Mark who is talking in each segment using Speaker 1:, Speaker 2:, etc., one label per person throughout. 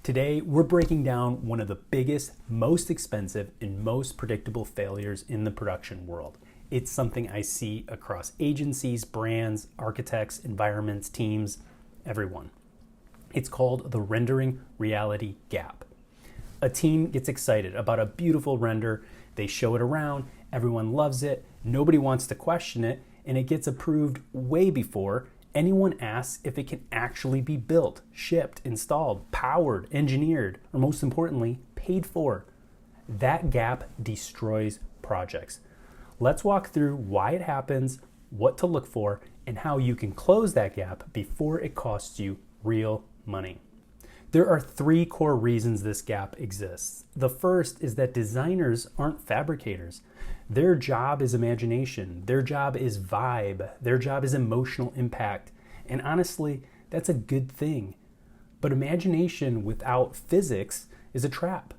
Speaker 1: Today, we're breaking down one of the biggest, most expensive, and most predictable failures in the production world. It's something I see across agencies, brands, architects, environments, teams, everyone. It's called the rendering reality gap. A team gets excited about a beautiful render, they show it around, everyone loves it, nobody wants to question it, and it gets approved way before anyone asks if it can actually be built, shipped, installed, powered, engineered, or most importantly, paid for. That gap destroys projects. Let's walk through why it happens, what to look for, and how you can close that gap before it costs you real money. There are three core reasons this gap exists. The first is that designers aren't fabricators. Their job is imagination. Their job is vibe. Their job is emotional impact. And honestly, that's a good thing. But imagination without physics is a trap.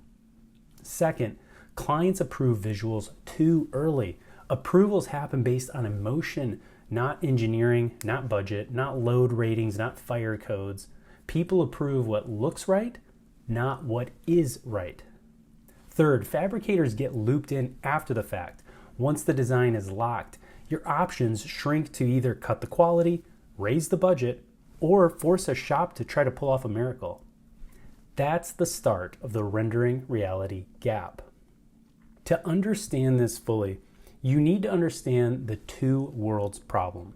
Speaker 1: Second, clients approve visuals too early. Approvals happen based on emotion, not engineering, not budget, not load ratings, not fire codes. People approve what looks right, not what is right. Third, fabricators get looped in after the fact. Once the design is locked, your options shrink to either cut the quality, raise the budget, or force a shop to try to pull off a miracle. That's the start of the rendering reality gap. To understand this fully, you need to understand the two worlds problem.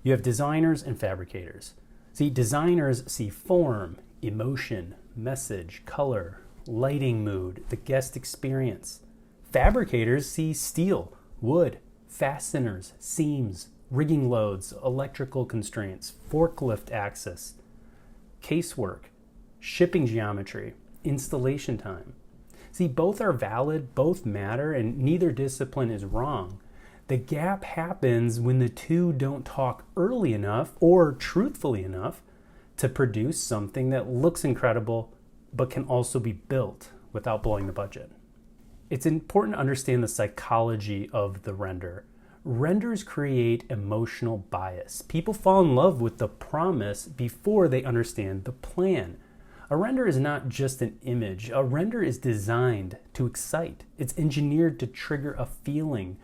Speaker 1: You have designers and fabricators. See, designers see form, emotion, message, color, lighting mood, the guest experience. Fabricators see steel, wood, fasteners, seams, rigging loads, electrical constraints, forklift access, casework, shipping geometry, installation time. See, both are valid, both matter, and neither discipline is wrong. The gap happens when the two don't talk early enough or truthfully enough to produce something that looks incredible but can also be built without blowing the budget. It's important to understand the psychology of the render. Renders create emotional bias. People fall in love with the promise before they understand the plan. A render is not just an image. A render is designed to excite. It's engineered to trigger a feeling.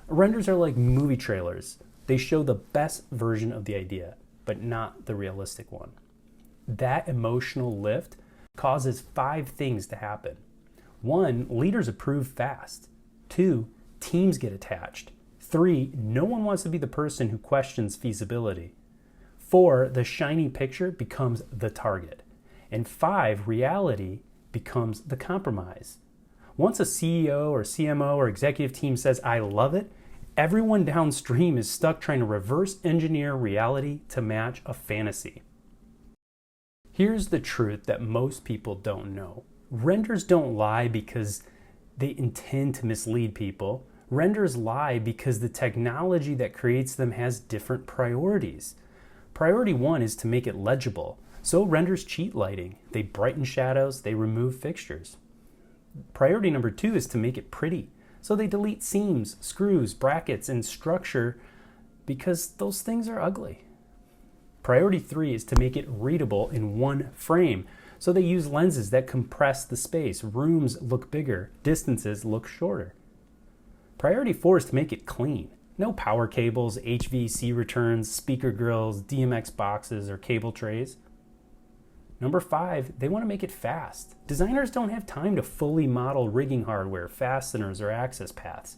Speaker 1: Renders are like movie trailers. They show the best version of the idea, but not the realistic one. That emotional lift causes 5 things to happen. 1, leaders approve fast. 2, teams get attached. 3, no one wants to be the person who questions feasibility. 4, the shiny picture becomes the target. And 5, reality becomes the compromise. Once a CEO or CMO or executive team says, "I love it," everyone downstream is stuck trying to reverse engineer reality to match a fantasy. Here's the truth that most people don't know. Renders don't lie because they intend to mislead people. Renders lie because the technology that creates them has different priorities. Priority 1 is to make it legible. So renders cheat lighting. They brighten shadows, they remove fixtures. Priority number 2 is to make it pretty. So they delete seams, screws, brackets, and structure because those things are ugly. Priority 3 is to make it readable in one frame. So they use lenses that compress the space. Rooms look bigger, distances look shorter. Priority 4 is to make it clean. No power cables, HVAC returns, speaker grills, DMX boxes, or cable trays. Number 5, they want to make it fast. Designers don't have time to fully model rigging hardware, fasteners, or access paths.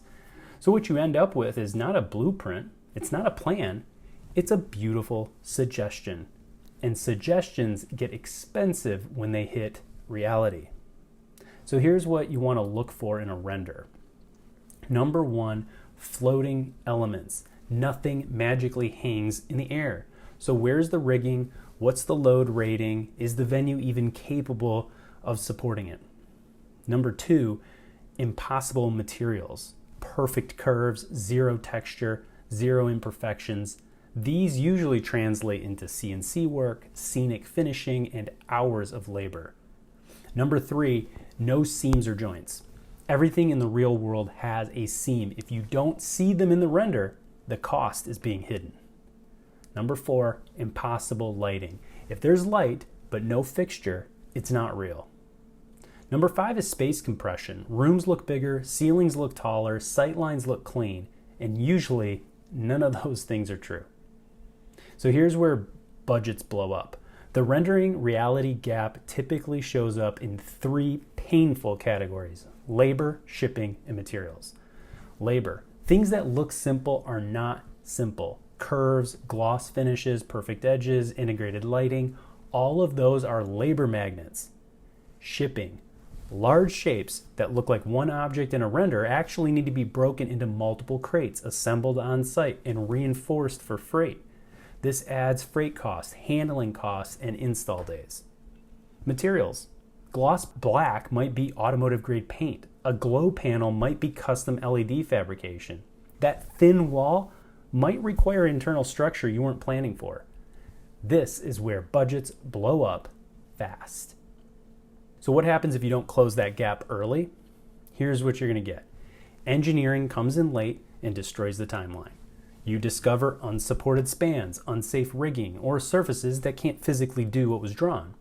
Speaker 1: So what you end up with is not a blueprint, it's not a plan, it's a beautiful suggestion. And suggestions get expensive when they hit reality. So here's what you want to look for in a render. Number 1, floating elements. Nothing magically hangs in the air. So where's the rigging? What's the load rating? Is the venue even capable of supporting it? Number 2, impossible materials. Perfect curves, zero texture, zero imperfections. These usually translate into CNC work, scenic finishing, and hours of labor. Number 3, no seams or joints. Everything in the real world has a seam. If you don't see them in the render, the cost is being hidden. Number 4, impossible lighting. If there's light but no fixture, it's not real. Number 5 is space compression. Rooms look bigger, ceilings look taller, sight lines look clean, and usually none of those things are true. So here's where budgets blow up. The rendering reality gap typically shows up in 3 painful categories: labor, shipping, and materials. Labor. Things that look simple are not simple. Curves, gloss finishes, perfect edges, integrated lighting, all of those are labor magnets. Shipping. Large shapes that look like one object in a render actually need to be broken into multiple crates, assembled on site, and reinforced for freight. This adds freight costs, handling costs, and install days. Materials. Gloss black might be automotive grade paint. A glow panel might be custom LED fabrication. That thin wall might require internal structure you weren't planning for. This is where budgets blow up fast. So what happens if you don't close that gap early? Here's what you're going to get. Engineering comes in late and destroys the timeline. You discover unsupported spans, unsafe rigging, or surfaces that can't physically do what was drawn.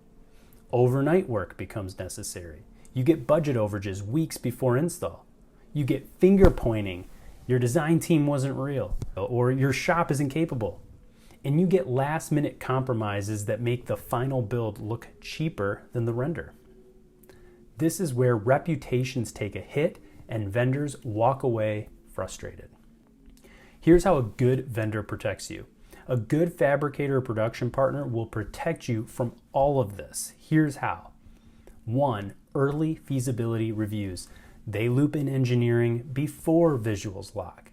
Speaker 1: Overnight work becomes necessary. You get budget overages weeks before install. You get finger pointing. Your design team wasn't real, or your shop isn't capable. And you get last minute compromises that make the final build look cheaper than the render. This is where reputations take a hit and vendors walk away frustrated. Here's how a good vendor protects you. A good fabricator or production partner will protect you from all of this. Here's how. 1, early feasibility reviews. They loop in engineering before visuals lock.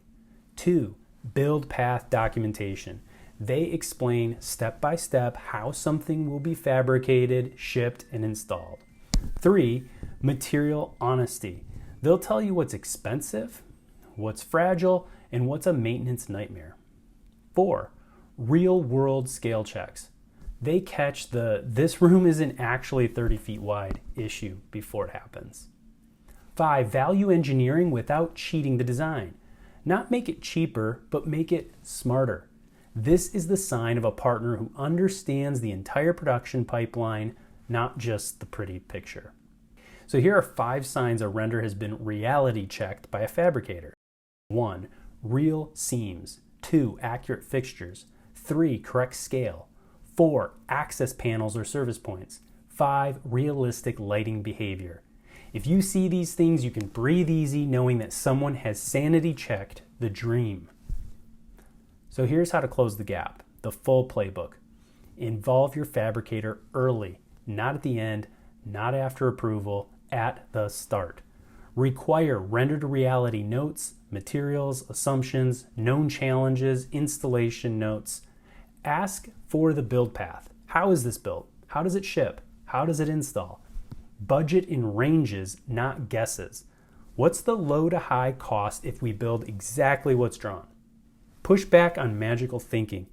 Speaker 1: 2, build path documentation. They explain step by step how something will be fabricated, shipped, and installed. 3, material honesty. They'll tell you what's expensive, what's fragile, and what's a maintenance nightmare. 4, real world scale checks. They catch the "this room isn't actually 30 feet wide" issue before it happens. 5, value engineering without cheating the design. Not make it cheaper, but make it smarter. This is the sign of a partner who understands the entire production pipeline, not just the pretty picture. So here are 5 signs a render has been reality checked by a fabricator. 1, real seams. 2, accurate fixtures. 3, correct scale. 4, access panels or service points. 5, realistic lighting behavior. If you see these things, you can breathe easy knowing that someone has sanity checked the dream. So here's how to close the gap, the full playbook. Involve your fabricator early, not at the end, not after approval, at the start. Require render to reality notes, materials, assumptions, known challenges, installation notes. Ask for the build path. How is this built? How does it ship? How does it install? Budget in ranges, not guesses. What's the low to high cost if we build exactly what's drawn? Push back on magical thinking.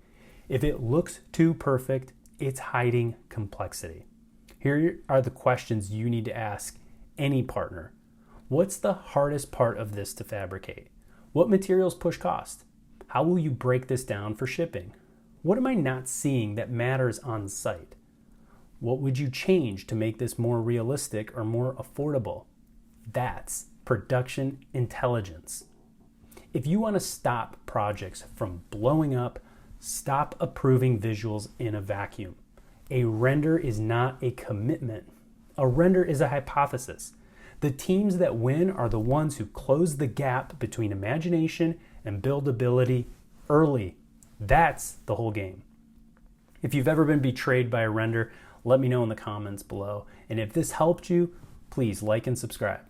Speaker 1: If it looks too perfect, it's hiding complexity. Here are the questions you need to ask any partner. What's the hardest part of this to fabricate? What materials push cost? How will you break this down for shipping? What am I not seeing that matters on site? What would you change to make this more realistic or more affordable? That's production intelligence. If you want to stop projects from blowing up, stop approving visuals in a vacuum. A render is not a commitment. A render is a hypothesis. The teams that win are the ones who close the gap between imagination and buildability early. That's the whole game. If you've ever been betrayed by a render, let me know in the comments below. And if this helped you, please like and subscribe.